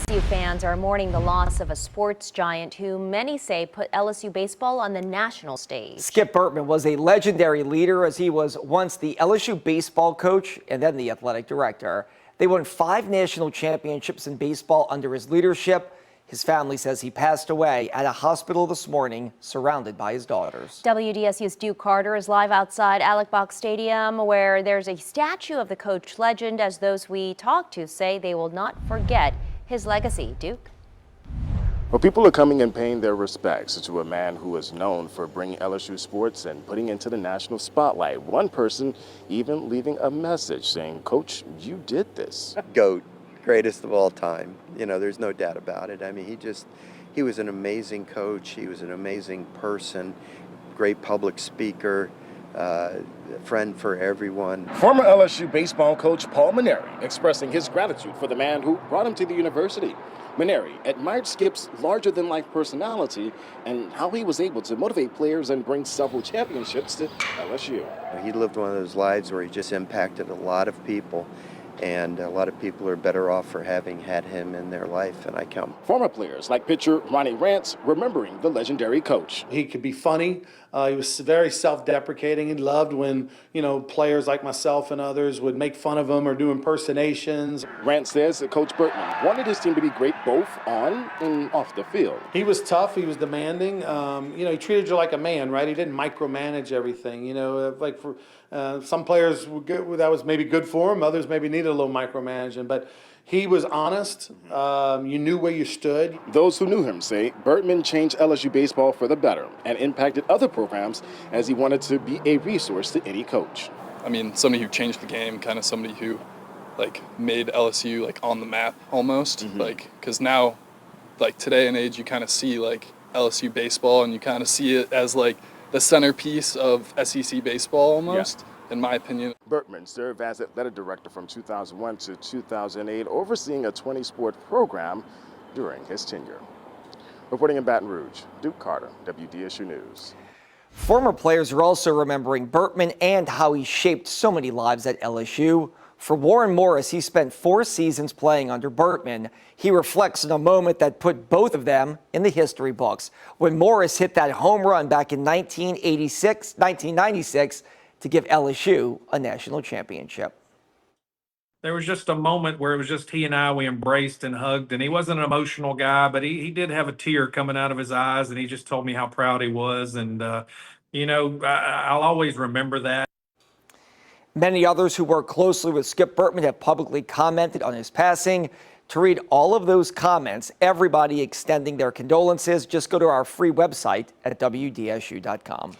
LSU fans are mourning the loss of a sports giant who many say put LSU baseball on the national stage. Skip Bertman was a legendary leader as he was once the LSU baseball coach and then the athletic director. They won 5 national championships in baseball under his leadership. His family says he passed away at a hospital this morning, surrounded by his daughters. WDSU's Duke Carter is live outside Alec Box Stadium, where there's a statue of the coach legend, as those we talked to say they will not forget his legacy. Duke? Well, people are coming and paying their respects to a man who is known for bringing LSU sports and putting into the national spotlight. One person even leaving a message saying, "Coach, you did this." GOAT, greatest of all time. You know, there's no doubt about it. I mean, he was an amazing coach. He was an amazing person, great public speaker, friend for everyone. Former LSU baseball coach Paul Mainieri expressing his gratitude for the man who brought him to the university. Mainieri admired Skip's larger-than-life personality and how he was able to motivate players and bring several championships to LSU. He lived one of those lives where he just impacted a lot of people, and a lot of people are better off for having had him in their life, and I count. Former players like pitcher Ronnie Rance remembering the legendary coach. He could be funny. He was very self-deprecating. He loved when, players like myself and others would make fun of him or do impersonations. Rance says that Coach Bertman wanted his team to be great both on and off the field. He was tough. He was demanding. He treated you like a man, right? He didn't micromanage everything. Like for some players, that was maybe good for him. Others maybe needed a little micromanaging. But he was honest. You knew where you stood. Those who knew him say Bertman changed LSU baseball for the better and impacted other programs as he wanted to be a resource to any coach. I mean, somebody who changed the game, kind of somebody who, made LSU, on the map almost. Because now, today and age, you kind of see, LSU baseball, and you kind of see it as, the centerpiece of SEC baseball almost. Yeah. In my opinion. Bertman served as athletic director from 2001 to 2008, overseeing a 20-sport program during his tenure. Reporting in Baton Rouge, Duke Carter, WDSU News. Former players are also remembering Bertman and how he shaped so many lives at LSU. For Warren Morris, he spent 4 seasons playing under Bertman. He reflects on a moment that put both of them in the history books. When Morris hit that home run back in 1996, to give LSU a national championship. There was just a moment where it was just he and I, we embraced and hugged, and he wasn't an emotional guy, but he did have a tear coming out of his eyes, and he just told me how proud he was, and I'll always remember that. Many others who work closely with Skip Bertman have publicly commented on his passing. To read all of those comments, everybody extending their condolences, just go to our free website at WDSU.com.